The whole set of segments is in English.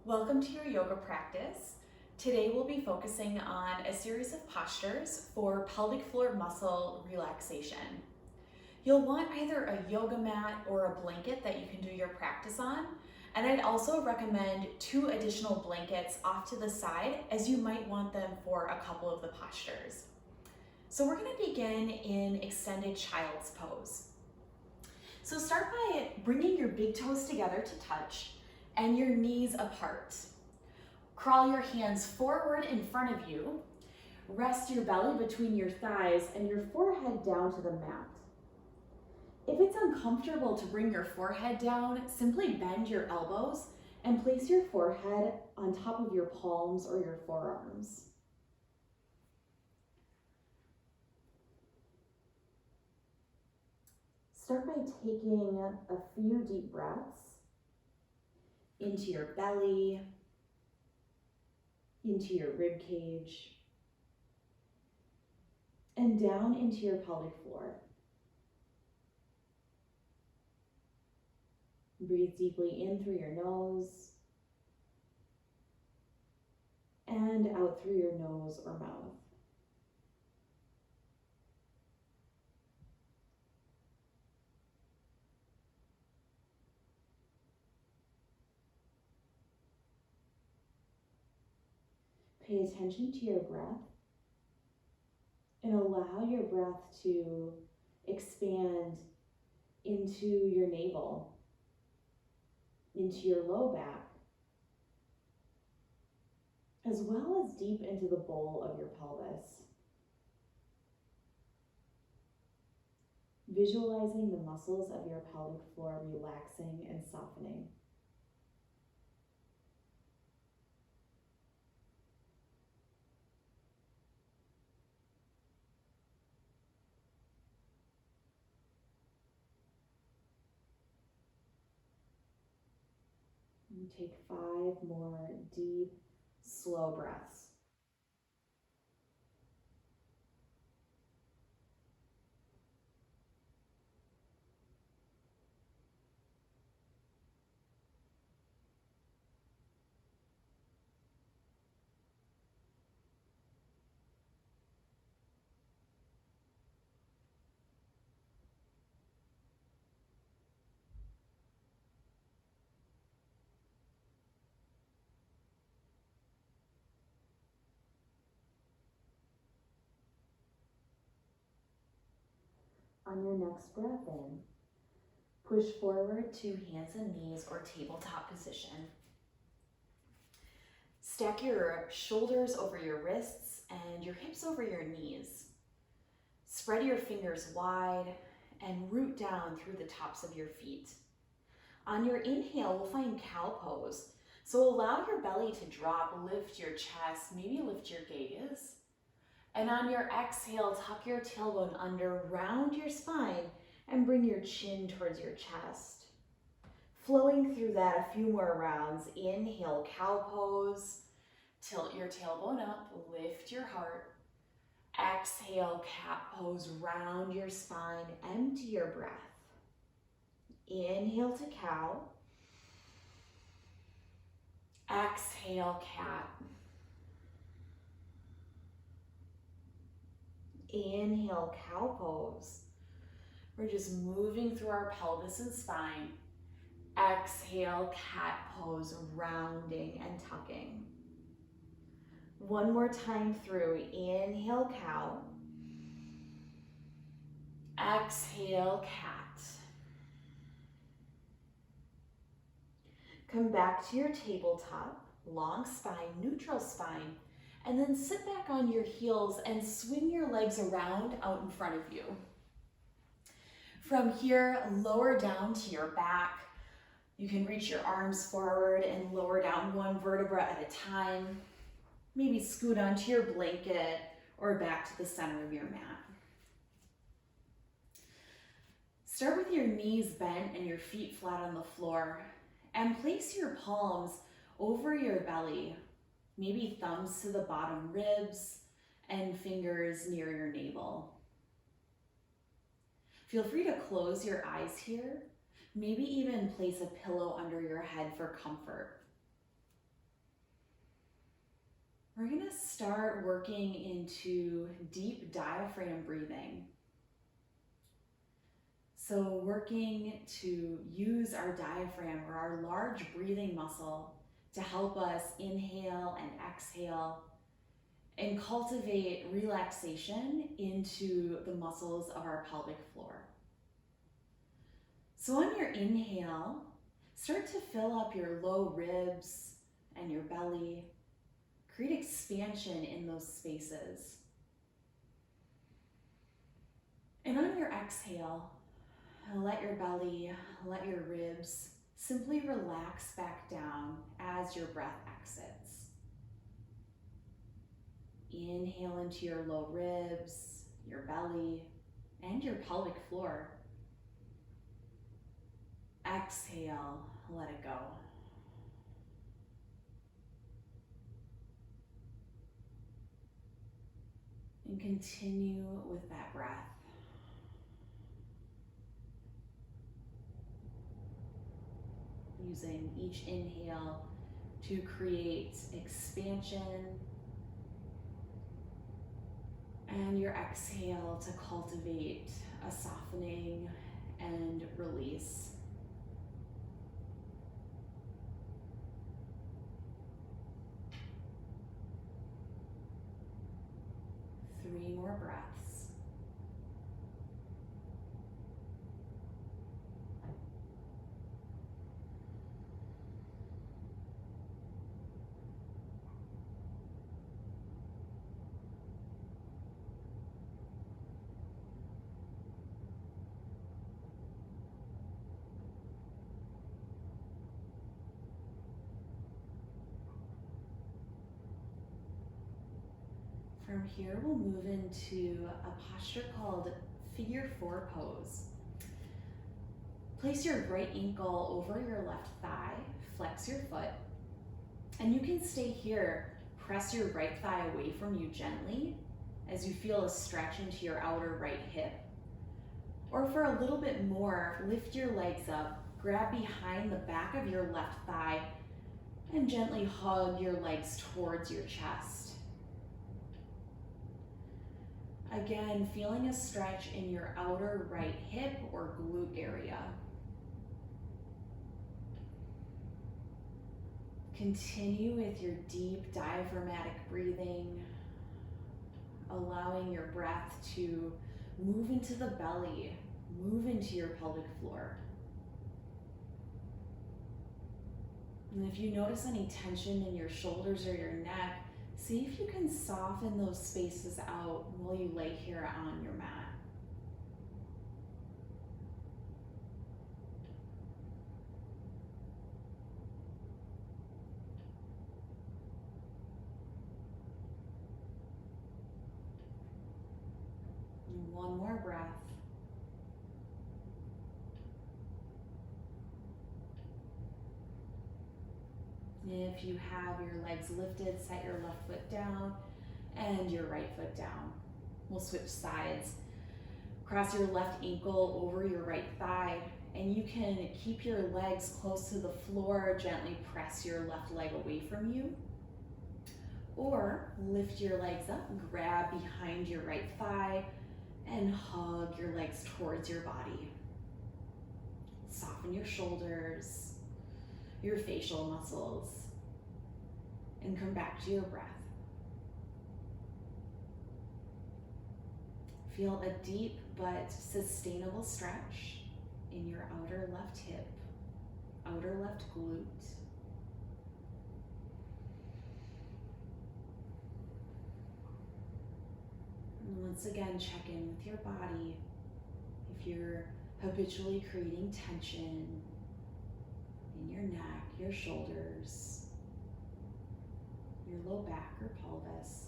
Welcome to your yoga practice. Today we'll be focusing on a series of postures for pelvic floor muscle relaxation. You'll want either a yoga mat or a blanket that you can do your practice on, and I'd also recommend 2 additional blankets off to the side as you might want them for a couple of the postures. So we're going to begin in extended child's pose. So start by bringing your big toes together to touch and your knees apart. Crawl your hands forward in front of you. Rest your belly between your thighs and your forehead down to the mat. If it's uncomfortable to bring your forehead down, simply bend your elbows and place your forehead on top of your palms or your forearms. Start by taking a few deep breaths into your belly, into your rib cage, and down into your pelvic floor. Breathe deeply in through your nose and out through your nose or mouth. Pay attention to your breath and allow your breath to expand into your navel, into your low back, as well as deep into the bowl of your pelvis. Visualizing the muscles of your pelvic floor relaxing and softening. And take 5 more deep, slow breaths. On your next breath in, push forward to hands and knees or tabletop position. Stack your shoulders over your wrists and your hips over your knees. Spread your fingers wide and root down through the tops of your feet. On your inhale, we'll find cow pose. So allow your belly to drop, lift your chest, maybe lift your gaze. And on your exhale, tuck your tailbone under, round your spine, and bring your chin towards your chest. Flowing through that a few more rounds. Inhale, cow pose. Tilt your tailbone up, lift your heart. Exhale, cat pose, round your spine, empty your breath. Inhale to cow. Exhale, cat. Inhale, cow pose. We're just moving through our pelvis and spine. Exhale, cat pose, rounding and tucking. One more time through. Inhale, cow. Exhale, cat. Come back to your tabletop, long spine, neutral spine, and then sit back on your heels and swing your legs around out in front of you. From here, lower down to your back. You can reach your arms forward and lower down one vertebra at a time. Maybe scoot onto your blanket or back to the center of your mat. Start with your knees bent and your feet flat on the floor, and place your palms over your belly, maybe thumbs to the bottom ribs and fingers near your navel. Feel free to close your eyes here, maybe even place a pillow under your head for comfort. We're going to start working into deep diaphragm breathing. So working to use our diaphragm or our large breathing muscle to help us inhale and exhale and cultivate relaxation into the muscles of our pelvic floor. So on your inhale, start to fill up your low ribs and your belly. Create expansion in those spaces. And on your exhale, let your belly, let your ribs simply relax back down as your breath exits. Inhale into your low ribs, your belly, and your pelvic floor. Exhale, let it go. And continue with that breath. Using each inhale to create expansion and your exhale to cultivate a softening and release. Three more breaths. From here, we'll move into a posture called Figure 4 pose. Place your right ankle over your left thigh, flex your foot, and you can stay here. Press your right thigh away from you gently as you feel a stretch into your outer right hip. Or for a little bit more, lift your legs up, grab behind the back of your left thigh, and gently hug your legs towards your chest. Again, feeling a stretch in your outer right hip or glute area. Continue with your deep diaphragmatic breathing, allowing your breath to move into the belly, move into your pelvic floor. And if you notice any tension in your shoulders or your neck, see if you can soften those spaces out while you lay here on your mat. And one more breath. If you have your legs lifted, set your left foot down and your right foot down. We'll switch sides. Cross your left ankle over your right thigh, and you can keep your legs close to the floor, gently press your left leg away from you. Or lift your legs up, grab behind your right thigh, and hug your legs towards your body. Soften your shoulders, your facial muscles, and come back to your breath. Feel a deep but sustainable stretch in your outer left hip, outer left glute. And once again, check in with your body. If you're habitually creating tension in your neck, your shoulders, your low back or pelvis.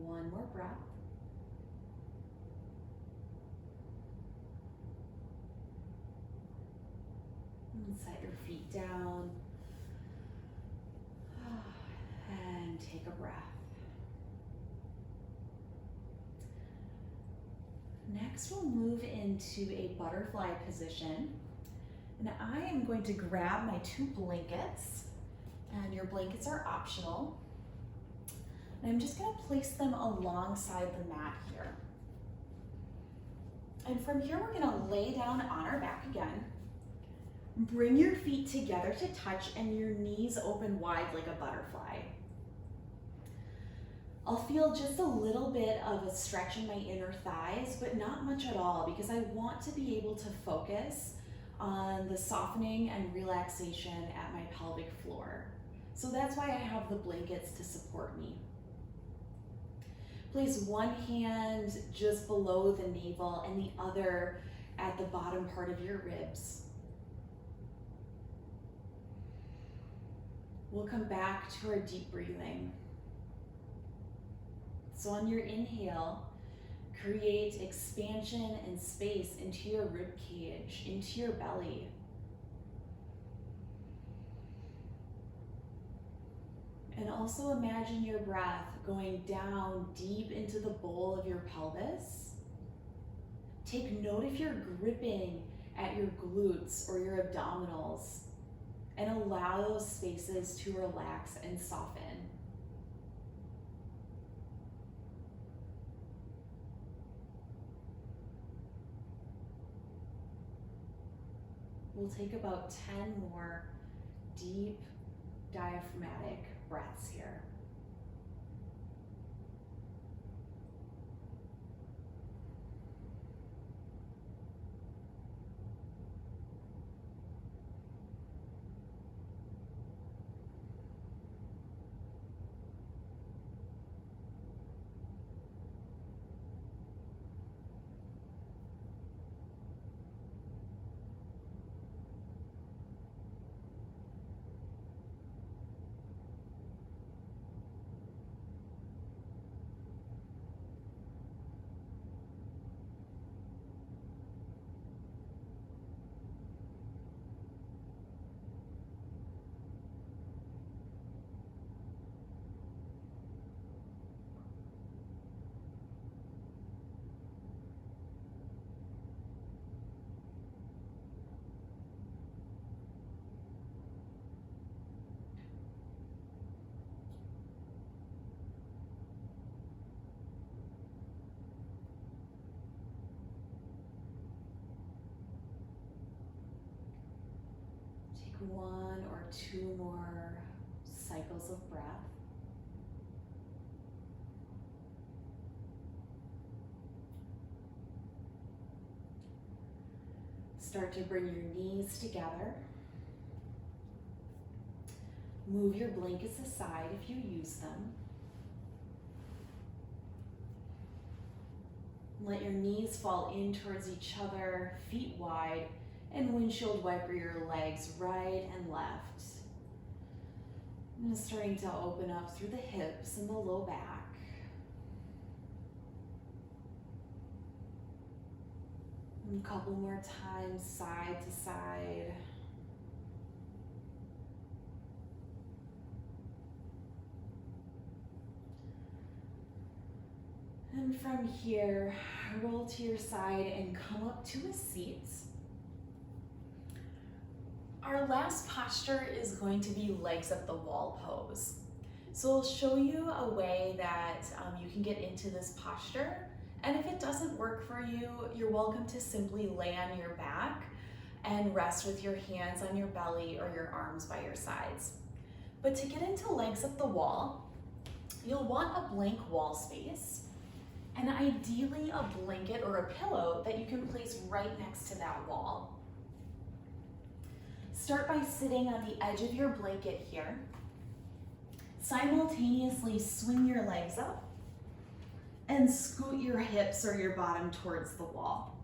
One more breath. And set your feet down. and take a breath. Next, we'll move into a butterfly position. And I am going to grab my 2 blankets, and your blankets are optional. And I'm just going to place them alongside the mat here. And from here, we're going to lay down on our back again. Bring your feet together to touch and your knees open wide like a butterfly. I'll feel just a little bit of a stretch in my inner thighs, but not much at all, because I want to be able to focus on the softening and relaxation at my pelvic floor. So that's why I have the blankets to support me. Place one hand just below the navel and the other at the bottom part of your ribs. We'll come back to our deep breathing. So on your inhale, create expansion and space into your rib cage, into your belly. And also imagine your breath going down deep into the bowl of your pelvis. Take note if you're gripping at your glutes or your abdominals, and allow those spaces to relax and soften. We'll take about 10 more deep diaphragmatic breaths here. One or two more cycles of breath. Start to bring your knees together. Move your blankets aside if you use them. Let your knees fall in towards each other, feet wide, and windshield wiper your legs right and left. And just starting to open up through the hips and the low back. And a couple more times, side to side. And from here, roll to your side and come up to a seat. Our last posture is going to be legs up the wall pose. So I'll show you a way that you can get into this posture. And if it doesn't work for you, you're welcome to simply lay on your back and rest with your hands on your belly or your arms by your sides. But to get into legs up the wall, you'll want a blank wall space, and ideally a blanket or a pillow that you can place right next to that wall. Start by sitting on the edge of your blanket here. Simultaneously swing your legs up and scoot your hips or your bottom towards the wall.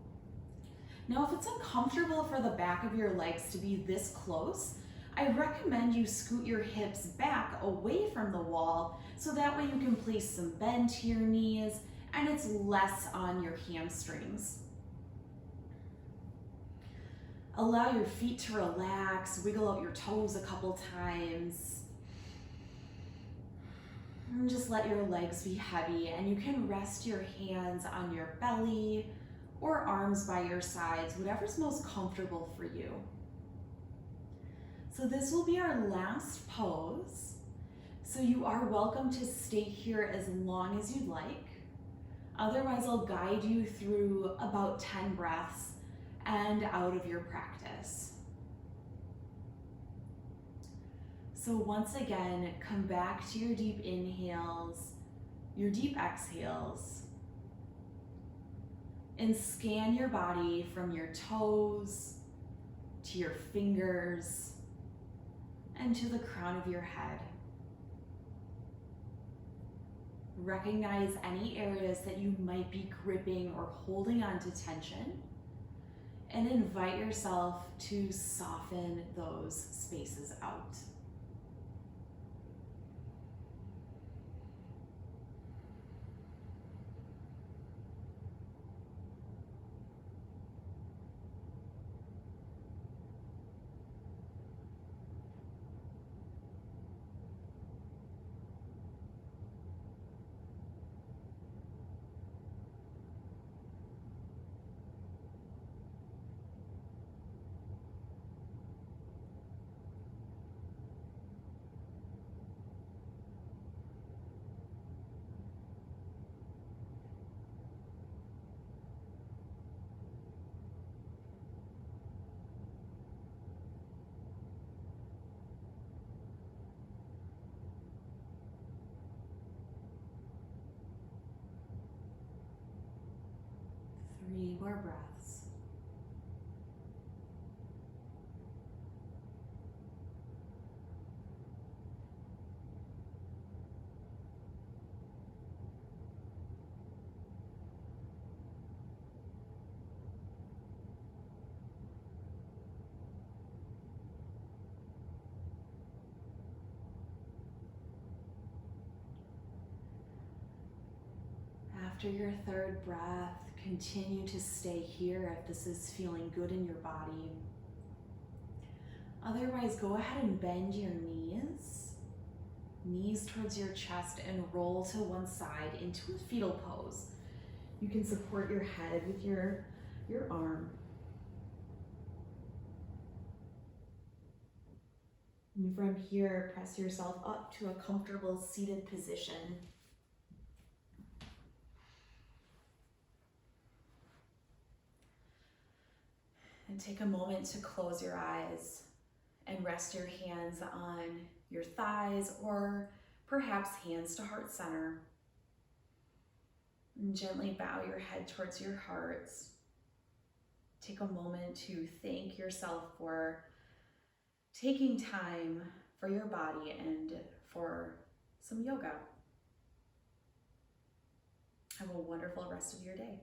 Now, if it's uncomfortable for the back of your legs to be this close, I recommend you scoot your hips back away from the wall so that way you can place some bend to your knees and it's less on your hamstrings. Allow your feet to relax, wiggle out your toes a couple times. And just let your legs be heavy, and you can rest your hands on your belly or arms by your sides, whatever's most comfortable for you. So this will be our last pose. So you are welcome to stay here as long as you'd like. Otherwise, I'll guide you through about 10 breaths and out of your practice. So once again, come back to your deep inhales, your deep exhales, and scan your body from your toes to your fingers and to the crown of your head. Recognize any areas that you might be gripping or holding on to tension, and invite yourself to soften those spaces out. Three more breaths. After your third breath, continue to stay here if this is feeling good in your body. Otherwise, go ahead and bend your knees towards your chest, and roll to one side into a fetal pose. You can support your head with your arm. And from here, press yourself up to a comfortable seated position. And take a moment to close your eyes and rest your hands on your thighs, or perhaps hands to heart center. And gently bow your head towards your heart. Take a moment to thank yourself for taking time for your body and for some yoga. Have a wonderful rest of your day.